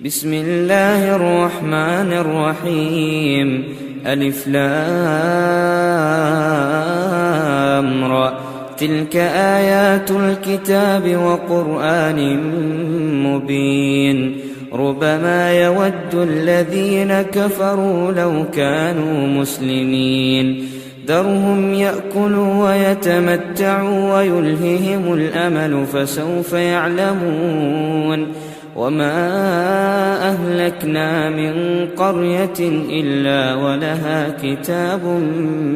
بسم الله الرحمن الرحيم. ألف لام را. تلك آيات الكتاب وقرآن مبين. ربما يود الذين كفروا لو كانوا مسلمين. ذرهم يأكلوا ويتمتعوا ويلههم الأمل فسوف يعلمون. وما أهلكنا من قرية إلا ولها كتاب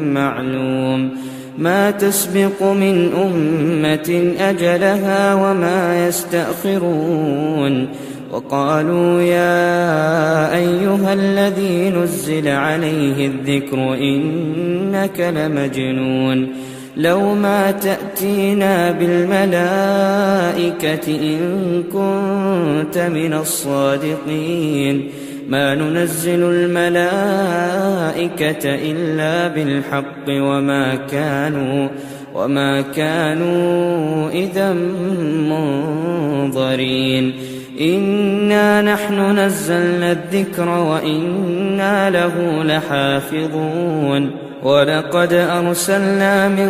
معلوم. ما تسبق من أمة أجلها وما يستأخرون. وقالوا يا أيها الذي نزل عليه الذكر إنك لمجنون. لو ما تأتينا بالملائكة إن كنت من الصادقين. ما ننزل الملائكة إلا بالحق وما كانوا إذا منظرين. إنا نحن نزلنا الذكر وإنا له لحافظون. ولقد أرسلنا من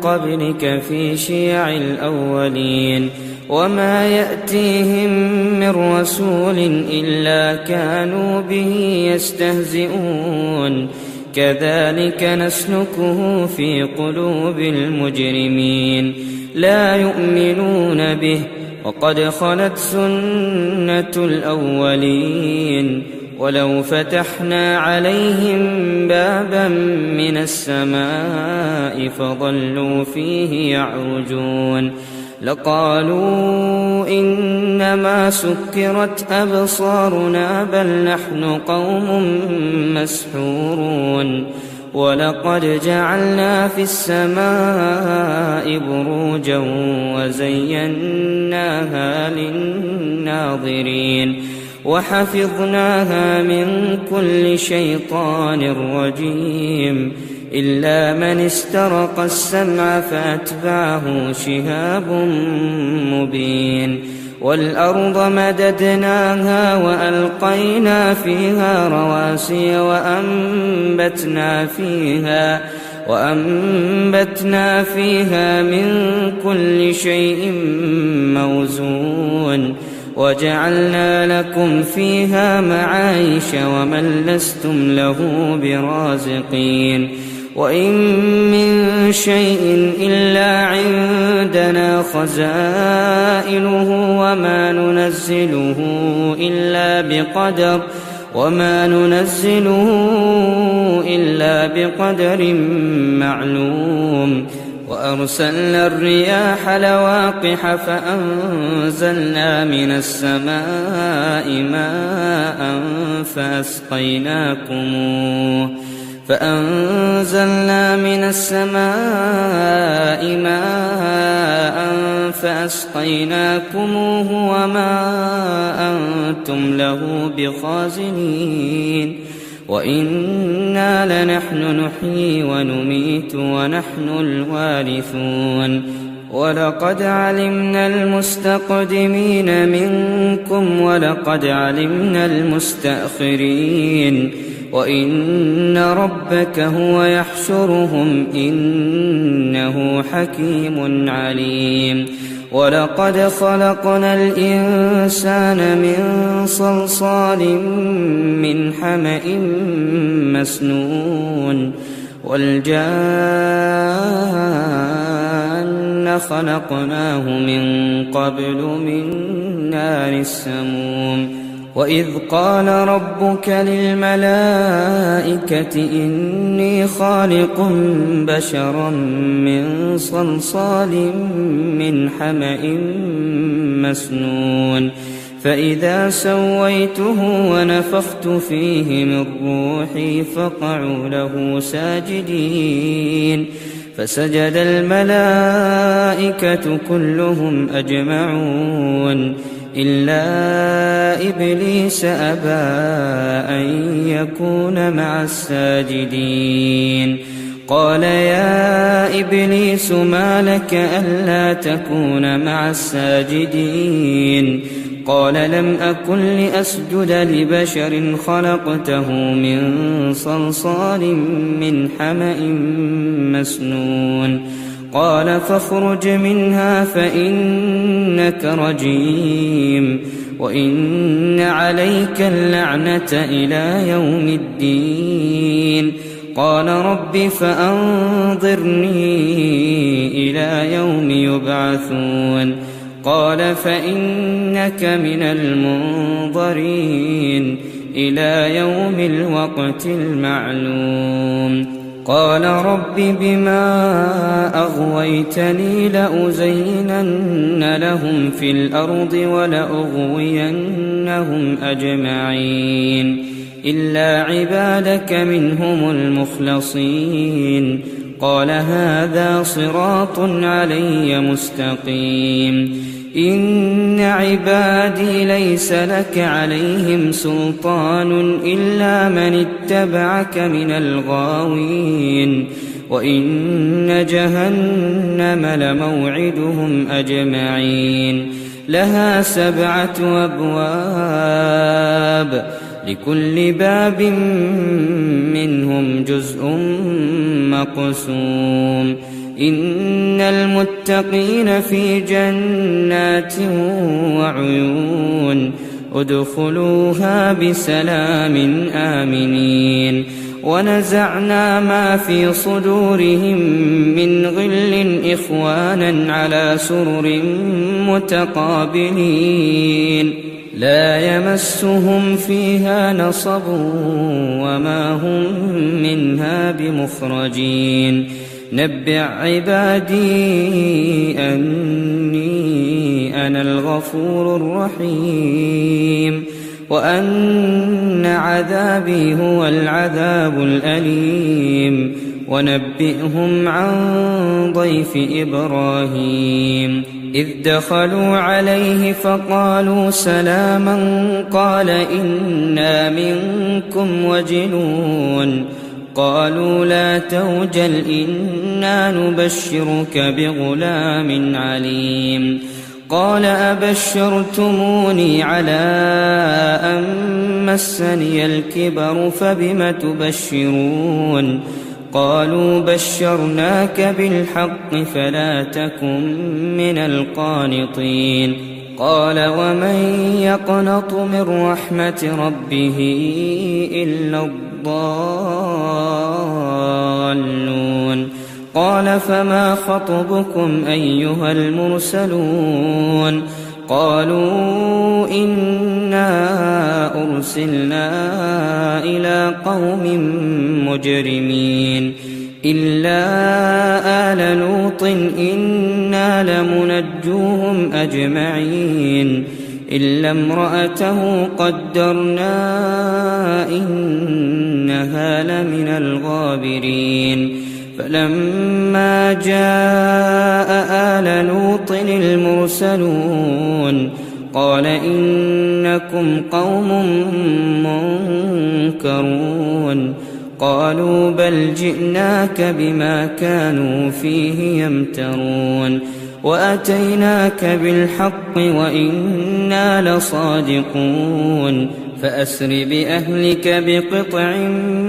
قبلك في شيع الأولين. وما يأتيهم من رسول إلا كانوا به يستهزئون. كذلك نسلكه في قلوب المجرمين. لا يؤمنون به وقد خلت سنة الأولين. ولو فتحنا عليهم بابا من السماء فظلوا فيه يعرجون لقالوا إنما سكرت أبصارنا بل نحن قوم مسحورون. ولقد جعلنا في السماء بروجا وزيناها للناظرين وحفظناها من كل شيطان رجيم إلا من استرق السمع فأتبعه شهاب مبين. والأرض مددناها وألقينا فيها رواسي وأنبتنا فيها من كل شيء موزون. وجعلنا لكم فيها معايش ومن لستم له برازقين. وإن من شيء إلا عندنا خزائنه وما ننزله إلا بقدر معلوم. وأرسلنا الرياح لواقح فأنزلنا من السماء ماء فأسقيناكموه وما أنتم له بخازنين. وإنا لنحن نحيي ونميت ونحن الوارثون. ولقد علمنا المستقدمين منكم ولقد علمنا المستأخرين. وإن ربك هو يحشرهم إنه حكيم عليم. ولقد خلقنا الإنسان من صلصال من حمأ مسنون. والجان خلقناه من قبل من نار السموم. وإذ قال ربك للملائكة إني خالق بشرا من صلصال من حمأ مسنون. فإذا سويته ونفخت فيه من روحي فقعوا له ساجدين. فسجد الملائكة كلهم أجمعون إلا إبليس أبى أن يكون مع الساجدين. قال يا إبليس ما لك ألا تكون مع الساجدين؟ قال لم أكن لأسجد لبشر خلقته من صلصال من حمأ مسنون قال فاخرج منها فإنك رجيم وإن عليك اللعنة إلى يوم الدين قال رب فأنظرني إلى يوم يبعثون قال فإنك من المنظرين إلى يوم الوقت المعلوم قال رب بما أغويتني لأزينن لهم في الأرض ولأغوينهم أجمعين إلا عبادك منهم المخلصين قال هذا صراط علي مستقيم إن عبادي ليس لك عليهم سلطان إلا من اتبعك من الغاوين وإن جهنم لموعدهم أجمعين لها 7 أبواب لكل باب منهم جزء مقسوم إن المتقين في جنات وعيون ادخلوها بسلام آمنين ونزعنا ما في صدورهم من غل إخوانا على سرر متقابلين لا يمسهم فيها نصب وما هم منها بمخرجين نبئ عبادي أني أنا الغفور الرحيم وأن عذابي هو العذاب الأليم ونبئهم عن ضيف إبراهيم إذ دخلوا عليه فقالوا سلاما قال إنا منكم وجلون قالوا لا توجل إنا نبشرك بغلام عليم قال أبشرتموني على أن مسني الكبر فبم تبشرون قالوا بشرناك بالحق فلا تكن من القانطين قال ومن يقنط من رحمة ربه إلا الضالون قال فما خطبكم أيها المرسلون قالوا إنا أرسلنا إلى قوم مجرمين إلا آل لوط إنا لمنجوهم أجمعين إلا امرأته قدرنا إنها لمن الغابرين فلما جاء آل لوط المرسلون قال إنكم قوم منكرون قالوا بل جئناك بما كانوا فيه يمترون وأتيناك بالحق وإنا لصادقون فأسر بأهلك بقطع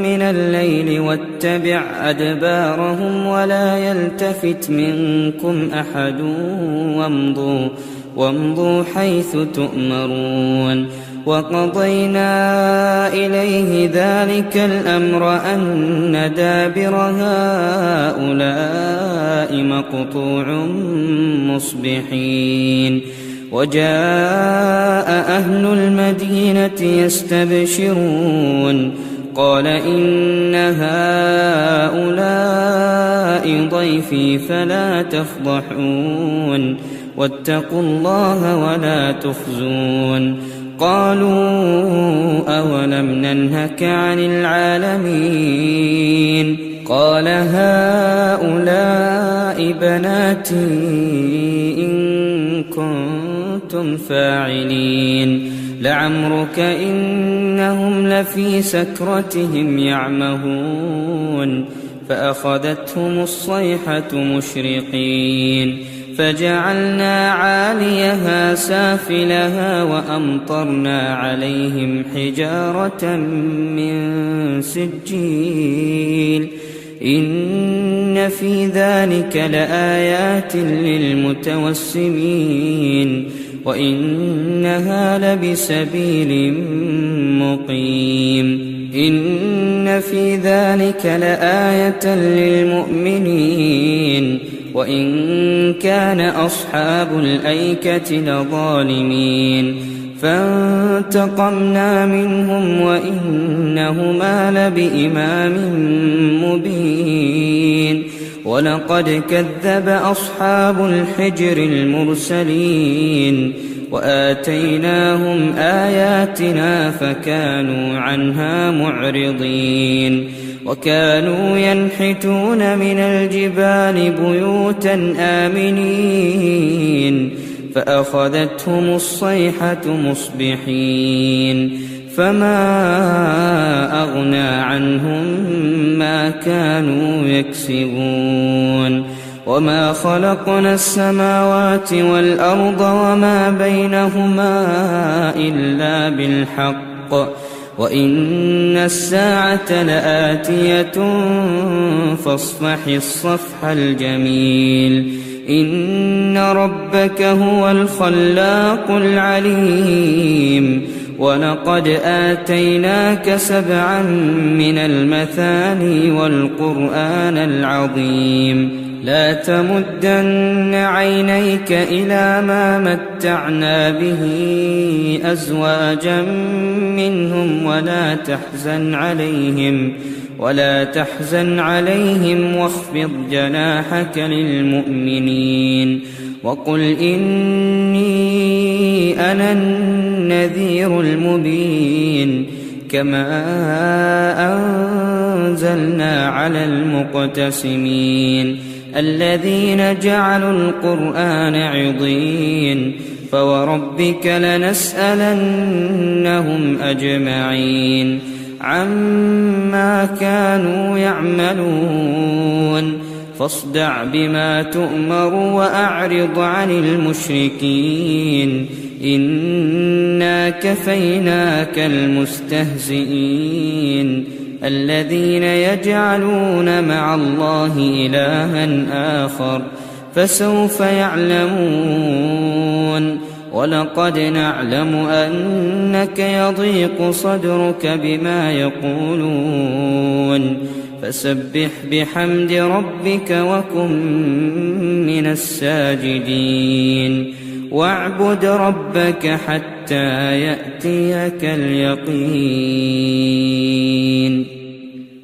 من الليل واتبع أدبارهم ولا يلتفت منكم أحد وامضوا حيث تؤمرون وقضينا إليه ذلك الأمر أن دابر هؤلاء مقطوع مصبحين وجاء أهل المدينة يستبشرون قال إن هؤلاء ضيفي فلا تفضحون واتقوا الله ولا تخزون قالوا أولم ننهك عن العالمين قال هؤلاء بناتي إن كنتم فاعلين لعمرك إنهم لفي سكرتهم يعمهون فأخذتهم الصيحة مشرقين فجعلنا عاليها سافلها وأمطرنا عليهم حجارة من سجيل إن في ذلك لآيات للمتوسمين وإنها لبسبيل مقيم إن في ذلك لآية للمؤمنين وإن كان أصحاب الأيكة لظالمين فانتقمنا منهم وإنهما لبإمام مبين ولقد كذب أصحاب الحجر المرسلين وآتيناهم آياتنا فكانوا عنها معرضين وكانوا ينحتون من الجبال بيوتا آمنين فأخذتهم الصيحة مصبحين فما أغنى عنهم ما كانوا يكسبون وما خلقنا السماوات والأرض وما بينهما إلا بالحق وإن الساعة لآتية فاصفح الصفح الجميل إن ربك هو الخلاق العليم ولقد آتيناك 7 من المثاني والقرآن العظيم لا تمدن عينيك إلى ما متعنا به أزواجا منهم ولا تحزن عليهم واخفض جناحك للمؤمنين وقل إني أنا النذير المبين كما أنزلنا على المقتسمين الذين جعلوا القرآن عضين فوربك لنسألنهم أجمعين عما كانوا يعملون فاصدع بما تؤمر وأعرض عن المشركين إنا كفيناك المستهزئين الذين يجعلون مع الله إلها آخر فسوف يعلمون ولقد نعلم أنك يضيق صدرك بما يقولون فسبح بحمد ربك وكن من الساجدين واعبد ربك حتى يأتيك اليقين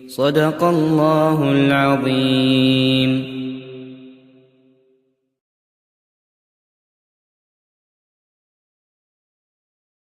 صدق الله العظيم.